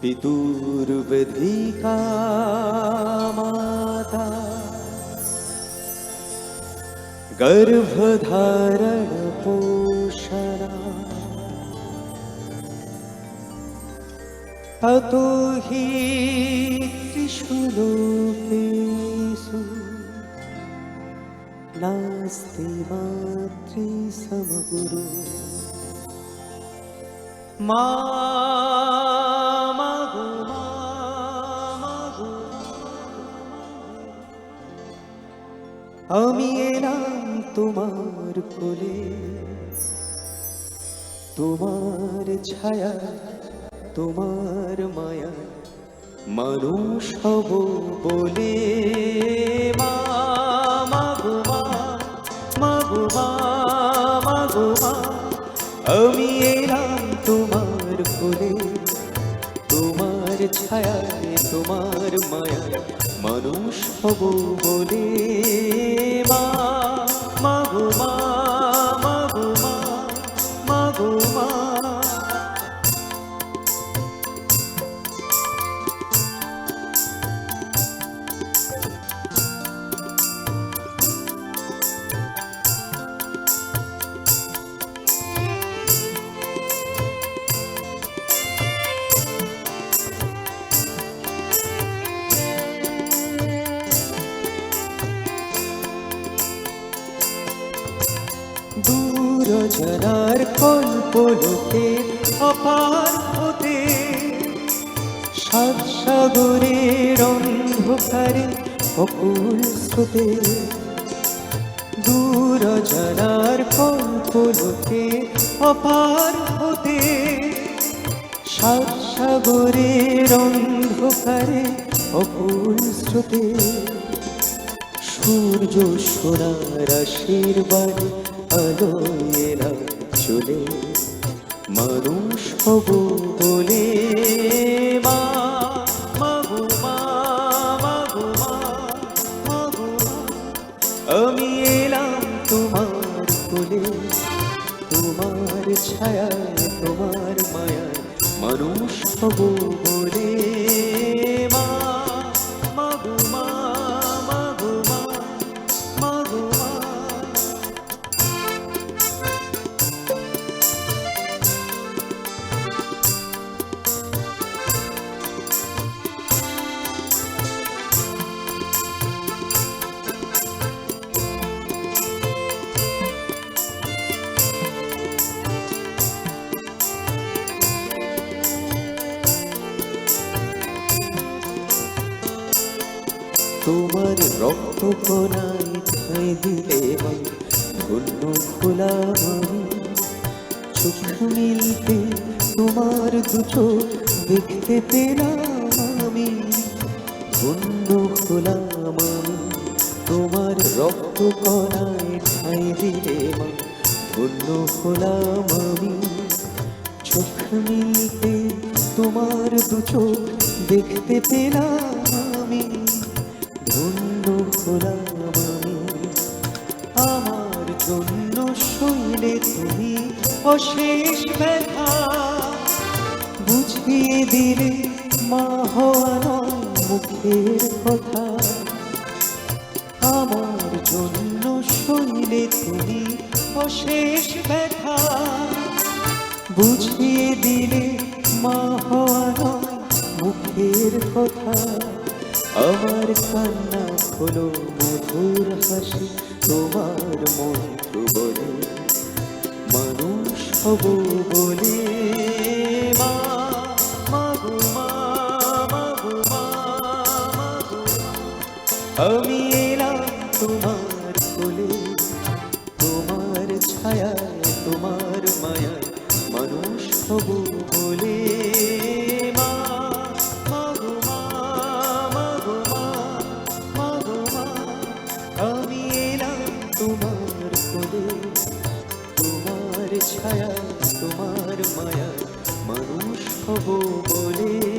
पितुर्विधिका माता गर्भधारण पोषणा ततो हि त्रिषु लोकेषु नास्ति मातृसमगुरु আমি এলাম তোমার কোলে তোমার ছায়া তোমার মায়া মানুষ হব বলে মা মাগো মা মাগো মা মাগো মা আমি এলাম তোমার কোলে তোমার ছায়ায় তোমার মায়া মানুষ হব বলে মা মাগো মা মাগো মা মাগো মা দূরজনার কল্পলোকে অপার হতে সাত সাগরের অন্ধকারে অকুল স্রোতে দূরজনার কল্পলোকে অপার হতে সাত সাগরের অন্ধকারে অকুল স্রোতে সূর্য সোনার আশীর্বাদে আলো এলাম চলে মানুষ হব বলে মা মাগো মা মাগো মা মাগো মা আমি এলাম তোমার কোলে তোমার ছায়ায় তোমার মায়ায় মানুষ হব বলে মা মাগো মা মাগো মা মাগো মা তোমার রক্ত কোনায় ঠাঁই দিলে ধন্য খোলাম আমি চোখ মিলতে তোমার দুটো দেখতে পেলাম আমি ধন্য খোলাম আমি তোমার রক্ত কোনায় ঠাঁই দিলে ধন্য খোলাম আমি চোখ মিলতে তোমার দুটো দেখতে পেলাম আমি ধন্য হলাম আমি আমার জন্য সইলে তুমি অশেষ ব্যথা বুঝিয়ে দিলে মা হওয়া নয় মুখের কথা আমার জন্য সইলে তুমি অশেষ ব্যথা বুঝিয়ে দিলে মা হওয়া নয় মুখের কথা আমার কান্না হলো মধুর হাসি তোমার মন্ত্র বলে মানুষ হব বলে মা মাগো মা মাগো মা মাগো মা আমি এলাম তোমার কোলে তোমার ছায়ায় তোমার মায়ায় মানুষ হব বলে ছায়া তোমার মায়া মানুষ হব বলে